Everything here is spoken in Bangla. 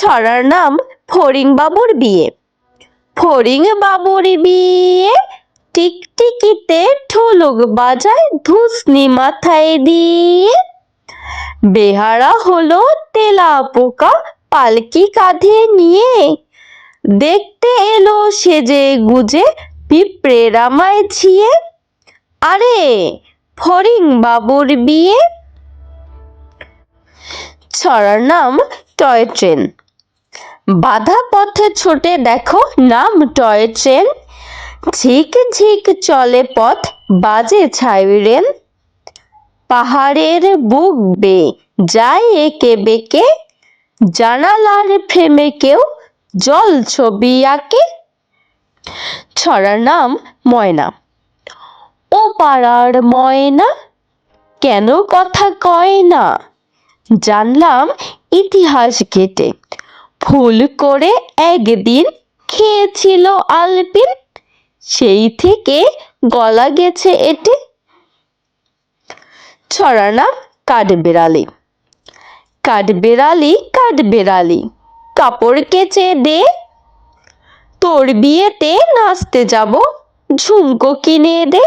ছড়ার নাম ফড়িং বাবুর বিয়ে। ফড়িং বাবুর বিয়ে, টিকটিকিতে ঢোলক বাজায় ধুসনি মাথায় দিয়ে। বেহারা হলো তেলা পোকা পালকি কাঁধে নিয়ে, দেখতে এলো সেজে গুজে পিঁপড়ের আমায় ঝিয়ে। আরে ফড়িং বাবুর বিয়ে। ছড়ার নাম টয় ট্রেন। বাধা পথে ছুটে দেখো নাম টয় ট্রেন, ঝিক ঝিক চলে পথ বাজে ছাইরেন। পাহাড়ের বুক বেয়ে যায় একে বেঁকে, জানালার ফ্রেমে কেউ জল ছবি আঁকে। ছড়ার নাম ময়না। ও পাড়ার ময়না, কেন কথা কয় না? জানলাম ইতিহাস ঘেটে, ভুল করে একদিন খেয়েছিল আলপিন, সেই থেকে গলা গেছে এটে। ছড়ার নাম কাঠবেড়ালি। কাঠবেড়ালি কাঠবেড়ালি কাপড় কেচে দে, তোর বিয়েতে নাচতে যাব ঝুমকো কিনে দে।